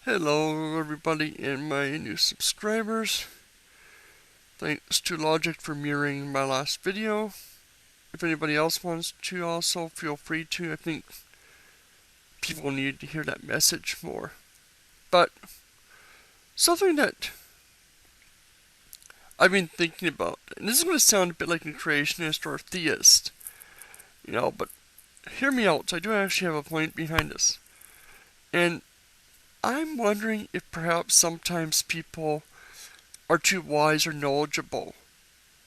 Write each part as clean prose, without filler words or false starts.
Hello everybody and my new subscribers. Thanks to Logic for mirroring my last video. If anybody else wants to also, feel free to. I think people need to hear that message more. But something that I've been thinking about, and this is going to sound a bit like a creationist or a theist, but hear me out. I do actually have a point behind this. And I'm wondering if perhaps sometimes people are too wise or knowledgeable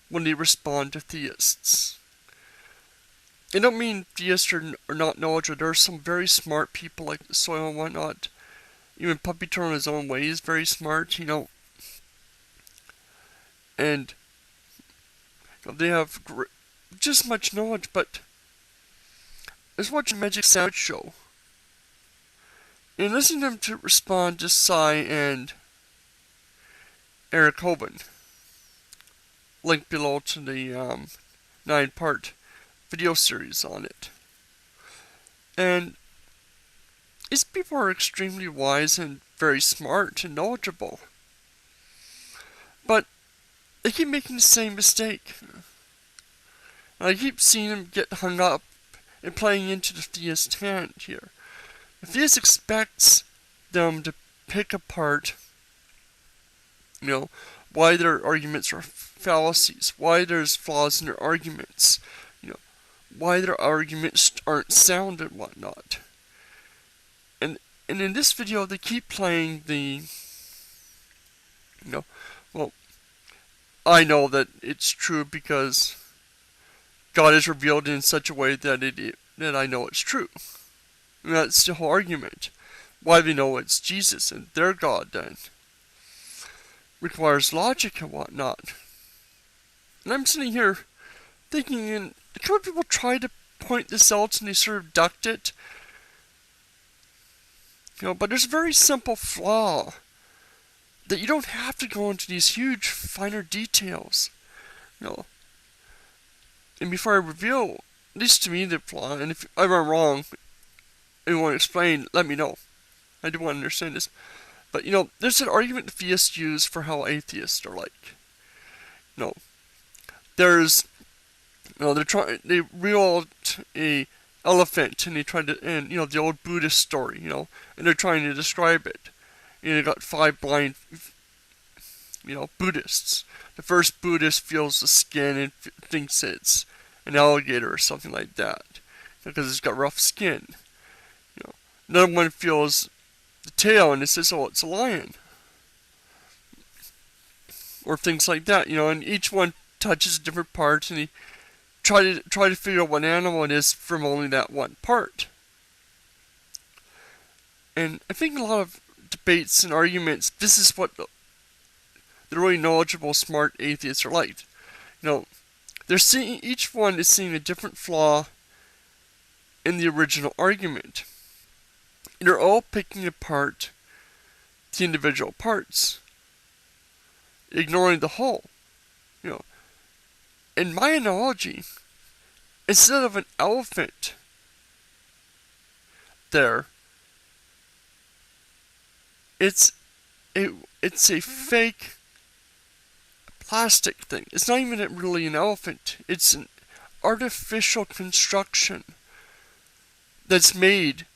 when they respond to theists. I don't mean theists are not knowledgeable. There are some very smart people like the Soil and whatnot. Even Puppy Turtle in his own way is very smart, and they have just much knowledge. But I was watching Magic Sandwich Show, and listening to them to respond to Cy and Eric Hoban. Link below to the 9-part video series on it. And these people are extremely wise and very smart and knowledgeable. But they keep making the same mistake. And I keep seeing them get hung up and playing into the theist hand here. The theist expects them to pick apart, why their arguments are fallacies, why there's flaws in their arguments, why their arguments aren't sound and whatnot. And in this video, they keep playing the, I know that it's true because God is revealed in such a way that I know it's true. And that's the whole argument. Why they know it's Jesus and their God then requires logic and whatnot. And I'm sitting here thinking, and a couple of people try to point this out and they sort of ducked it. But there's a very simple flaw that you don't have to go into these huge, finer details. And before I reveal, at least to me, the flaw, and if I'm wrong, and you want to explain, let me know. I do want to understand this. But, there's an argument theists use for how atheists are like. There's, they reel out a elephant, and they try to, and, the old Buddhist story, and they're trying to describe it. And they got 5 blind, Buddhists. The first Buddhist feels the skin and thinks it's an alligator or something like that, because it's got rough skin. Another one feels the tail and it says, oh, it's a lion. Or things like that, and each one touches a different part, and they try to figure out what animal it is from only that one part. And I think a lot of debates and arguments, this is what the really knowledgeable, smart atheists are like. They're seeing, each one is seeing a different flaw in the original argument. And they're all picking apart the individual parts, ignoring the whole. In my analogy, instead of an elephant there, it's a fake plastic thing. It's not even really an elephant. It's an artificial construction that's made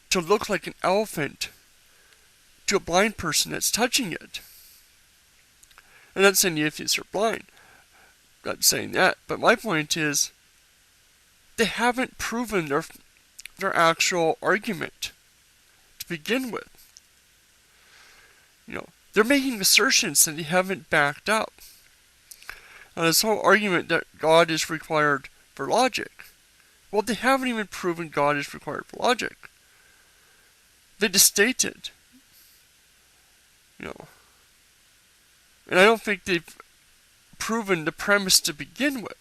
to look like an elephant to a blind person that's touching it. I'm not saying the atheists are blind. I'm not saying that. But my point is, they haven't proven their actual argument to begin with. They're making assertions that they haven't backed up. And this whole argument that God is required for logic, well, they haven't even proven God is required for logic. They just stated, and I don't think they've proven the premise to begin with.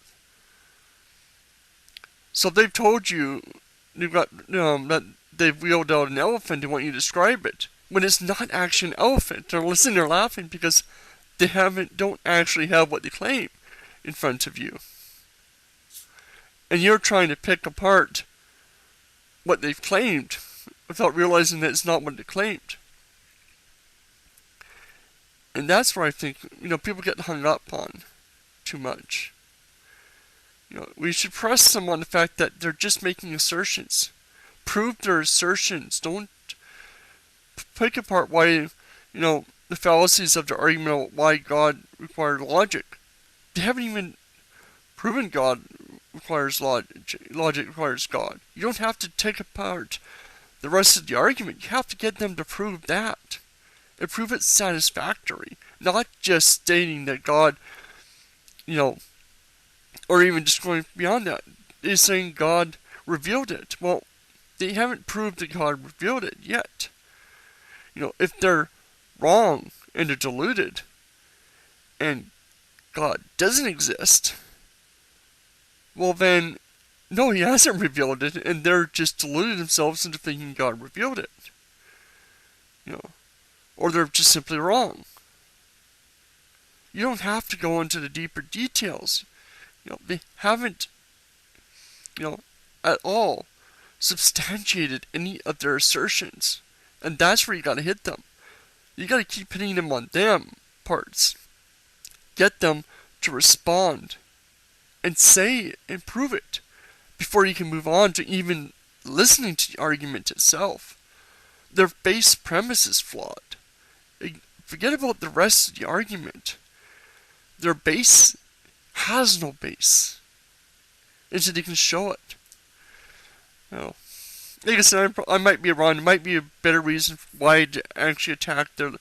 So they've told you that they've wheeled out an elephant and want you to describe it, when it's not actually an elephant. They're listening, they're laughing because they don't actually have what they claim in front of you. And you're trying to pick apart what they've claimed without realizing that it's not what they claimed. And that's where I think, people get hung up on too much. We should press them on the fact that they're just making assertions. Prove their assertions. Don't pick apart why, the fallacies of the argument why God required logic. They haven't even proven God requires logic. Logic requires God. You don't have to take apart the rest of the argument. You have to get them to prove that. And prove it's satisfactory. Not just stating that God, or even just going beyond that, is saying God revealed it. Well, they haven't proved that God revealed it yet. If they're wrong and they're deluded, and God doesn't exist, well then, no, he hasn't revealed it, and they're just deluded themselves into thinking God revealed it. Or they're just simply wrong. You don't have to go into the deeper details. They haven't, at all substantiated any of their assertions. And that's where you gotta hit them. You gotta keep hitting them on them parts. Get them to respond and say and prove it before you can move on to even listening to the argument itself. Their base premise is flawed. Forget about the rest of the argument. Their base has no base until they can show it. Like I said, I might be wrong. There might be a better reason why to actually attack the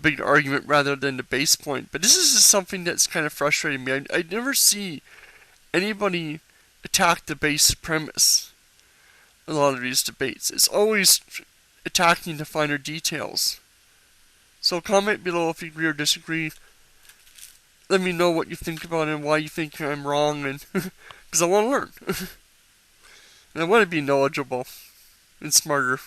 big argument rather than the base point. But this is just something that's kind of frustrating me. I never see anybody attack the base premise in a lot of these debates. It's always attacking the finer details. So comment below if you agree or disagree. Let me know what you think about it and why you think I'm wrong, and because I want to learn. And I want to be knowledgeable and smarter.